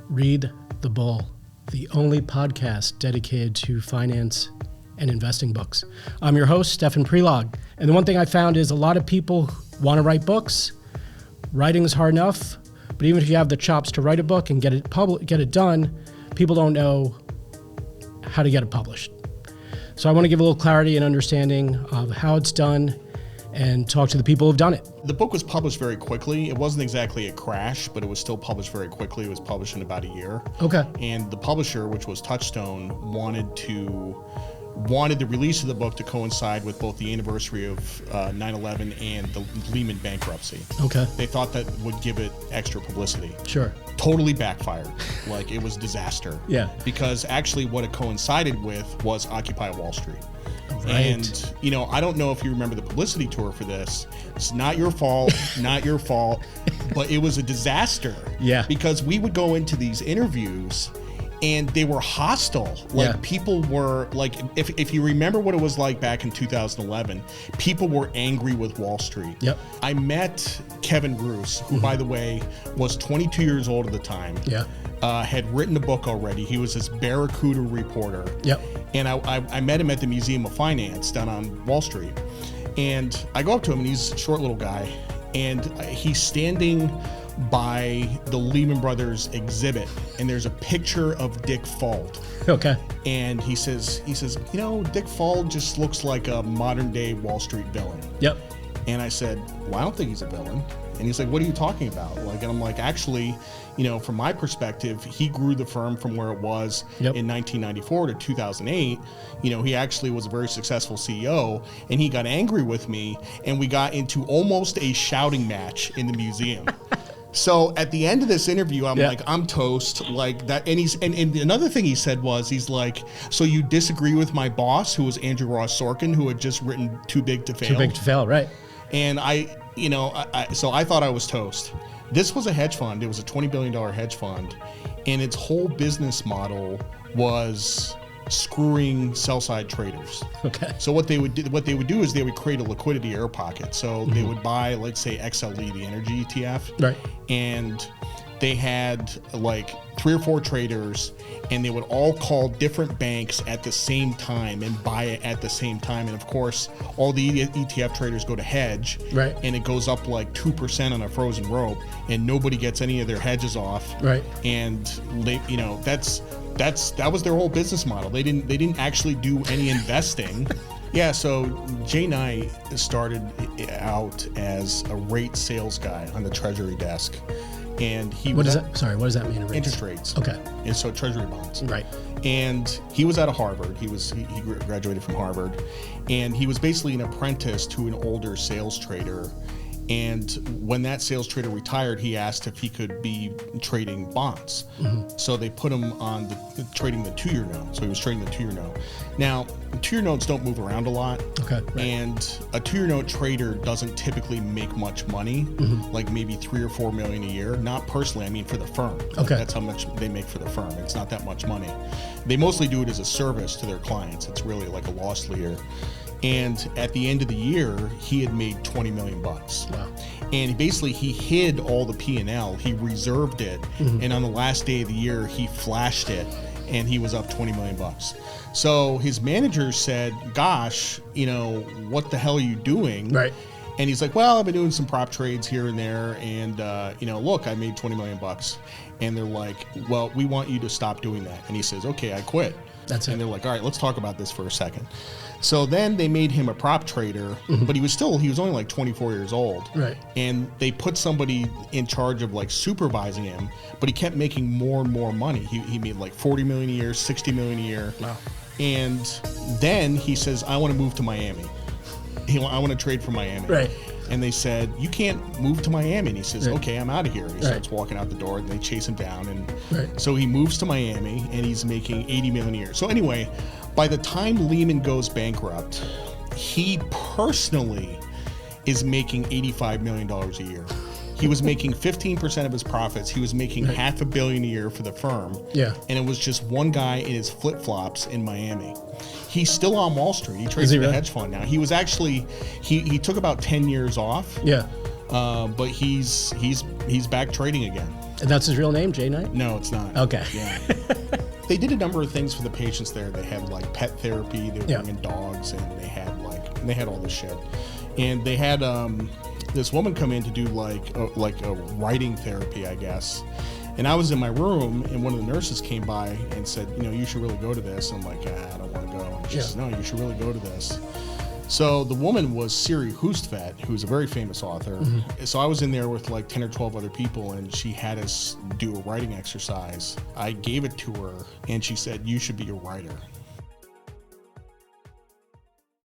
Read the Bull, the only podcast dedicated to finance and investing books. I'm your host, Stefan Prelog. And the one thing I found is a lot of people want to write books. Writing is hard enough, but even if you have the chops to write a book and get it done, people don't know how to get it published. So I want to give a little clarity and understanding of how it's done and talk to the people who've done it. The book was published very quickly. It wasn't exactly a crash, but it was still published very quickly. It was published in about a year. Okay. And the publisher, which was Touchstone, wanted the release of the book to coincide with both the anniversary of 9/11 and the Lehman bankruptcy. Okay. They thought that would give it extra publicity. Sure. Totally backfired. Like, it was disaster. Yeah. Because actually what it coincided with was Occupy Wall Street. Right. And, I don't know if you remember the publicity tour for this. It's not your fault, not your fault, but it was a disaster. Yeah. Because we would go into these interviews and they were hostile. Like, people were like, if you remember what it was like back in 2011, people were angry with Wall Street. Yep. I met Kevin Roos, who, by the way, was 22 years old at the time. Yeah. Had written a book already. He was this Barracuda reporter. Yep. And I met him at the Museum of Finance down on Wall Street. And I go up to him, and he's a short little guy. And he's standing by the Lehman Brothers exhibit, and there's a picture of Dick Fuld. Okay. And he says, Dick Fuld just looks like a modern day Wall Street villain. Yep. And I said, well, I don't think he's a villain. And he's like, what are you talking about? And I'm like, actually, from my perspective, he grew the firm from where it was in 1994 to 2008. He actually was a very successful CEO, and he got angry with me, and we got into almost a shouting match in the museum. So at the end of this interview, I'm like, I'm toast, like that. And another thing he said was, he's like, so you disagree with my boss, who was Andrew Ross Sorkin, who had just written Too Big to Fail? Too Big to Fail, right. And so I thought I was toast. This was a hedge fund. It was a $20 billion hedge fund, and its whole business model was screwing sell-side traders. Okay. So what they would do is they would create a liquidity air pocket. So they would buy, let's say, XLE, the energy ETF, right, and they had like 3 or 4 traders, and they would all call different banks at the same time and buy it at the same time. And of course, all the ETF traders go to hedge, right, and it goes up like 2% on a frozen rope, and nobody gets any of their hedges off. Right. And they, that was their whole business model. They didn't actually do any investing. Yeah, so Jay Knight started out as a rate sales guy on the Treasury desk. And what does that mean? Interest rates. Okay. And so Treasury bonds. Right. And he was out of Harvard. He graduated from Harvard, and he was basically an apprentice to an older sales trader. And when that sales trader retired, he asked if he could be trading bonds. Mm-hmm. So they put him on trading the 2-year note. So he was trading the 2-year note. Now, 2-year notes don't move around a lot. Okay. Right. And a 2-year note trader doesn't typically make much money, like maybe $3 or $4 million a year. Not personally, I mean for the firm. Okay. That's how much they make for the firm. It's not that much money. They mostly do it as a service to their clients. It's really like a loss leader. And at the end of the year, he had made $20 million. Wow. And basically, he hid all the P&L. He reserved it. Mm-hmm. And on the last day of the year, he flashed it, and he was up $20 million. So his manager said, gosh, what the hell are you doing? Right. And he's like, well, I've been doing some prop trades here and there. And, look, I made $20 million. And they're like, well, we want you to stop doing that. And he says, okay, I quit. That's it. And they're like, all right, let's talk about this for a second. So then they made him a prop trader, but he was only like 24 years old. Right. And they put somebody in charge of like supervising him, but he kept making more and more money. He made like $40 million a year, $60 million a year. Wow. And then he says, I want to move to Miami. I want to trade for Miami. Right. And they said, you can't move to Miami. And he says, okay, I'm out of here. And he starts walking out the door, and they chase him down. And so he moves to Miami, and he's making $80 million a year. So anyway, by the time Lehman goes bankrupt, he personally is making $85 million a year. He was making 15% of his profits. He was making $500 million a year for the firm. Yeah. And it was just one guy in his flip-flops in Miami. He's still on Wall Street. He trades for a hedge fund now. He was actually, he took about 10 years off. Yeah. But he's back trading again. And that's his real name, Jay Knight? No, it's not. Okay. Yeah. They did a number of things for the patients there. They had like pet therapy. They were bringing dogs, and they had all this shit. And they had this woman come in to do like a writing therapy, I guess. And I was in my room, and one of the nurses came by and said, you should really go to this. I'm like, I don't want to go. And she said, no, you should really go to this. So the woman was Siri Hustvedt, who's a very famous author. Mm-hmm. So I was in there with like 10 or 12 other people, and she had us do a writing exercise. I gave it to her, and she said, you should be a writer.